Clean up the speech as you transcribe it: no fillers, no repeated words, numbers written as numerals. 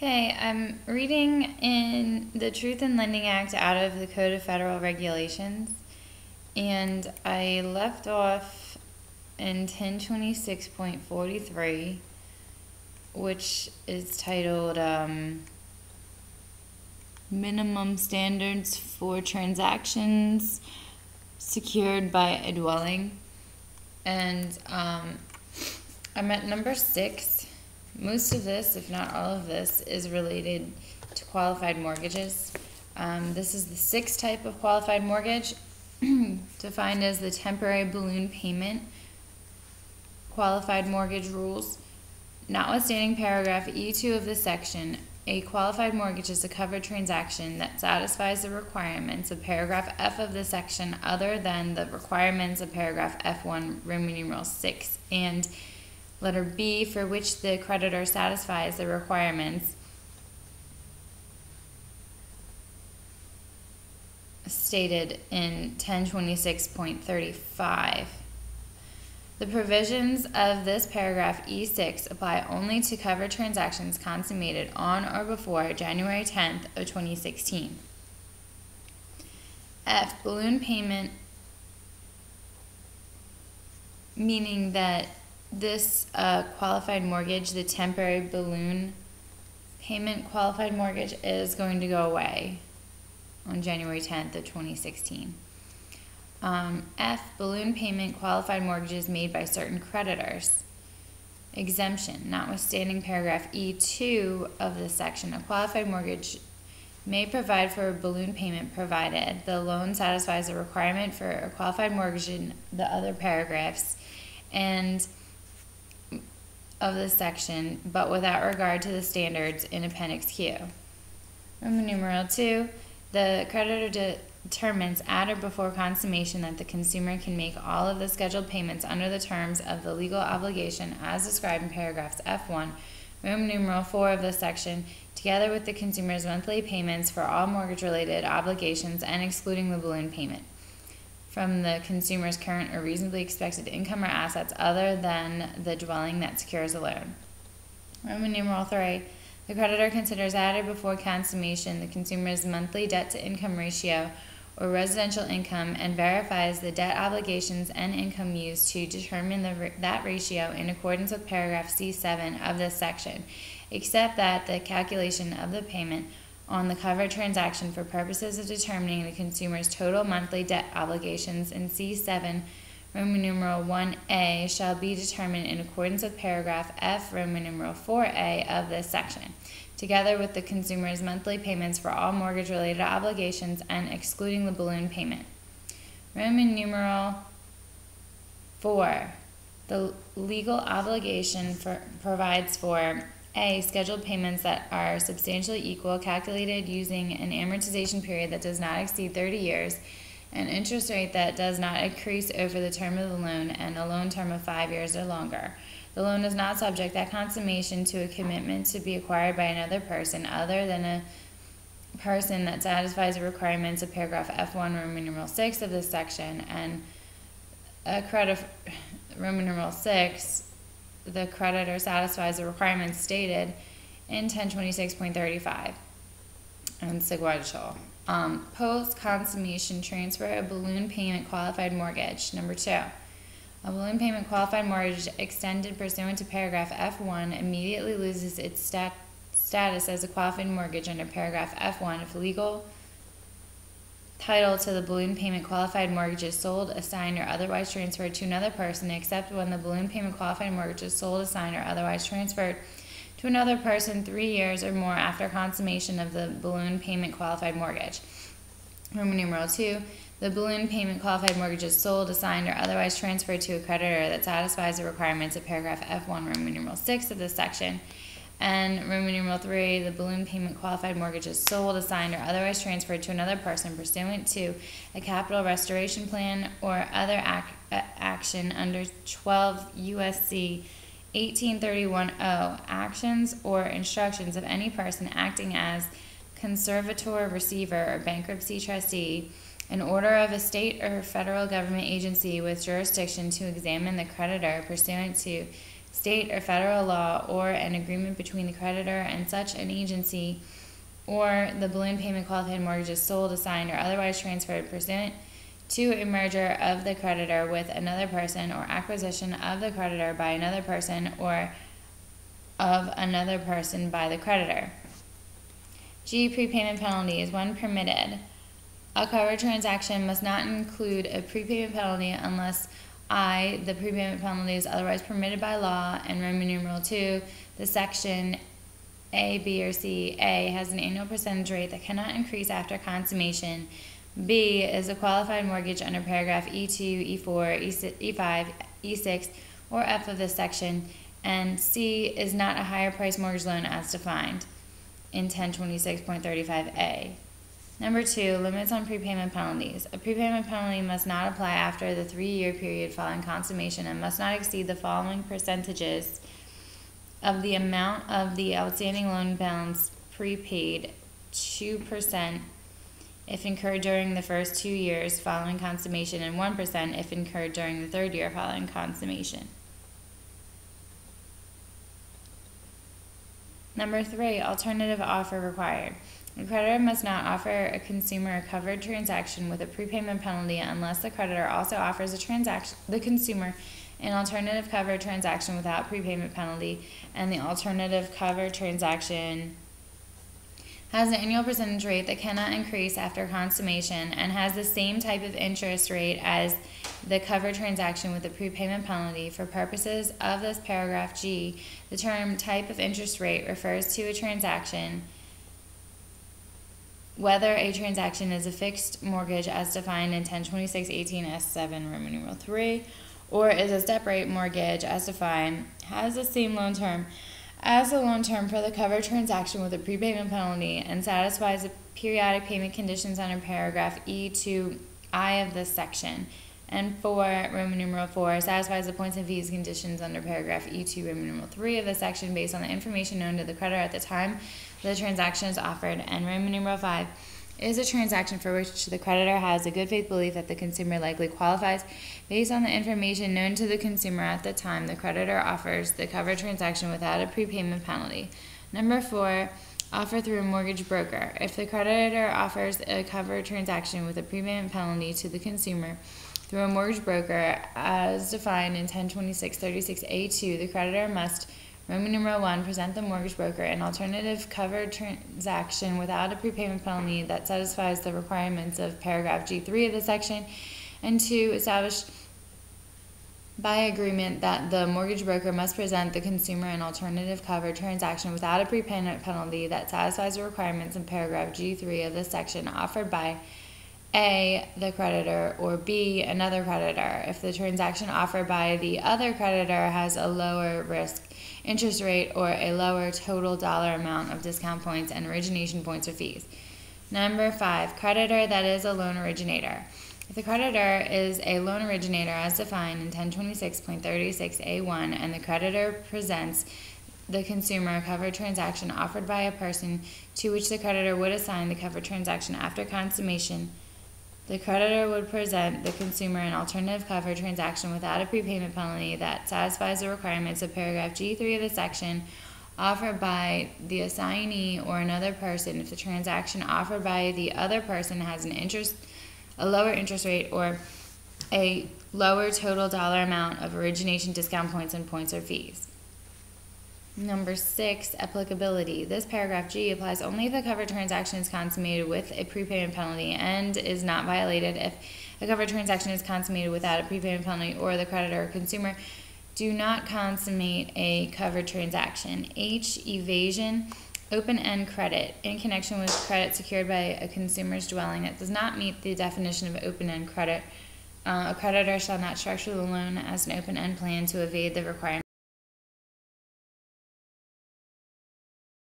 Okay, I'm reading in the Truth in Lending Act out of the Code of Federal Regulations, and I left off in 1026.43, which is titled Minimum Standards for Transactions Secured by a Dwelling. And I'm at number 6. Most of this, if not all of this, is related to qualified mortgages. This is the 6th type of qualified mortgage, defined as the temporary balloon payment qualified mortgage rules. Notwithstanding paragraph E2 of this section, a qualified mortgage is a covered transaction that satisfies the requirements of paragraph F of this section other than the requirements of paragraph F1, Roman numeral 6, and letter B, for which the creditor satisfies the requirements stated in 1026.35. The provisions of this paragraph E6 apply only to covered transactions consummated on or before January 10th of 2016. F, balloon payment, meaning that this qualified mortgage, the temporary balloon payment qualified mortgage, is going to go away on January 10th of 2016. F, balloon payment qualified mortgages made by certain creditors. Exemption, notwithstanding paragraph E2 of this section, a qualified mortgage may provide for a balloon payment provided the loan satisfies the requirement for a qualified mortgage in the other paragraphs and of this section, but without regard to the standards in Appendix Q. Roman numeral 2, the creditor determines at or before consummation that the consumer can make all of the scheduled payments under the terms of the legal obligation as described in paragraphs F1, Roman numeral 4 of this section, together with the consumer's monthly payments for all mortgage-related obligations and excluding the balloon payment from the consumer's current or reasonably expected income or assets other than the dwelling that secures a loan. Roman numeral 3, the creditor considers at or before consummation the consumer's monthly debt-to-income ratio or residential income and verifies the debt obligations and income used to determine that ratio in accordance with paragraph C7 of this section, except that the calculation of the payment on the covered transaction for purposes of determining the consumer's total monthly debt obligations in C7 Roman numeral 1A shall be determined in accordance with paragraph F Roman numeral 4A of this section, together with the consumer's monthly payments for all mortgage-related obligations and excluding the balloon payment. Roman numeral 4, the legal obligation provides for A, scheduled payments that are substantially equal, calculated using an amortization period that does not exceed 30 years, an interest rate that does not increase over the term of the loan, and a loan term of 5 years or longer. The loan is not subject at consummation to a commitment to be acquired by another person other than a person that satisfies the requirements of paragraph F1 Roman numeral 6 of this section, and a credit Roman numeral 6, the creditor satisfies the requirements stated in 1026.35 and sequential. Post-consummation transfer a balloon payment qualified mortgage. Number 2, a balloon payment qualified mortgage extended pursuant to paragraph F1 immediately loses its status as a qualified mortgage under paragraph F1 if legal title to the balloon payment qualified mortgage is sold, assigned, or otherwise transferred to another person, except when the balloon payment qualified mortgage is sold, assigned, or otherwise transferred to another person 3 years or more after consummation of the balloon payment qualified mortgage. Roman numeral 2, the balloon payment qualified mortgage is sold, assigned, or otherwise transferred to a creditor that satisfies the requirements of paragraph F1 Roman numeral 6 of this section. And Roman numeral 3, the balloon payment qualified mortgage is sold, assigned, or otherwise transferred to another person pursuant to a capital restoration plan or other action under 12 U.S.C. 1831O, actions or instructions of any person acting as conservator, receiver, or bankruptcy trustee, an order of a state or federal government agency with jurisdiction to examine the creditor pursuant to state or federal law, or an agreement between the creditor and such an agency, or the balloon payment qualified mortgage is sold, assigned, or otherwise transferred pursuant to a merger of the creditor with another person, or acquisition of the creditor by another person, or of another person by the creditor. G. Prepayment penalties. When permitted, a covered transaction must not include a prepayment penalty unless I. The prepayment penalty is otherwise permitted by law, and Roman numeral II. The section A, B, or C. A has an annual percentage rate that cannot increase after consummation. B is a qualified mortgage under paragraph E2, E4, E5, E6, or F of this section, and C is not a higher price mortgage loan as defined in 1026.35a. Number 2, limits on prepayment penalties. A prepayment penalty must not apply after the 3-year period following consummation and must not exceed the following percentages of the amount of the outstanding loan balance prepaid: 2% if incurred during the first 2 years following consummation, and 1% if incurred during the 3rd year following consummation. Number 3, alternative offer required. The creditor must not offer a consumer a covered transaction with a prepayment penalty unless the creditor also offers the consumer an alternative covered transaction without prepayment penalty, and the alternative covered transaction has an annual percentage rate that cannot increase after consummation and has the same type of interest rate as the covered transaction with a prepayment penalty. For purposes of this paragraph G, the term type of interest rate refers to a transaction, whether a transaction is a fixed mortgage as defined in 1026.18(s)(7) Roman numeral III, or is a step rate mortgage as defined, has the same loan term as the loan term for the covered transaction with a prepayment penalty, and satisfies the periodic payment conditions under paragraph E2I of this section. And 4, Roman numeral IV, satisfies the points and fees conditions under paragraph E2 Roman numeral III of the section based on the information known to the creditor at the time the transaction is offered. And Roman numeral V is a transaction for which the creditor has a good faith belief that the consumer likely qualifies based on the information known to the consumer at the time the creditor offers the covered transaction without a prepayment penalty. Number 4, offer through a mortgage broker. If the creditor offers a covered transaction with a prepayment penalty to the consumer through a mortgage broker as defined in 1026.36a2, the creditor must, Roman numeral I, present the mortgage broker an alternative covered transaction without a prepayment penalty that satisfies the requirements of paragraph G3 of the section, and 2, establish by agreement that the mortgage broker must present the consumer an alternative covered transaction without a prepayment penalty that satisfies the requirements in paragraph G3 of this section offered by A, the creditor, or B, another creditor, if the transaction offered by the other creditor has a lower risk interest rate or a lower total dollar amount of discount points and origination points or fees. Number 5, creditor that is a loan originator. If the creditor is a loan originator as defined in 1026.36a1 and the creditor presents the consumer a covered transaction offered by a person to which the creditor would assign the covered transaction after consummation, the creditor would present the consumer an alternative covered transaction without a prepayment penalty that satisfies the requirements of paragraph G3 of the section offered by the assignee or another person if the transaction offered by the other person has a lower interest rate or a lower total dollar amount of origination discount points and points or fees. Number 6, applicability. This paragraph G applies only if the covered transaction is consummated with a prepayment penalty and is not violated if a covered transaction is consummated without a prepayment penalty or the creditor or consumer do not consummate a covered transaction. H, evasion, open-end credit. In connection with credit secured by a consumer's dwelling that does not meet the definition of open-end credit, a creditor shall not structure the loan as an open-end plan to evade the requirement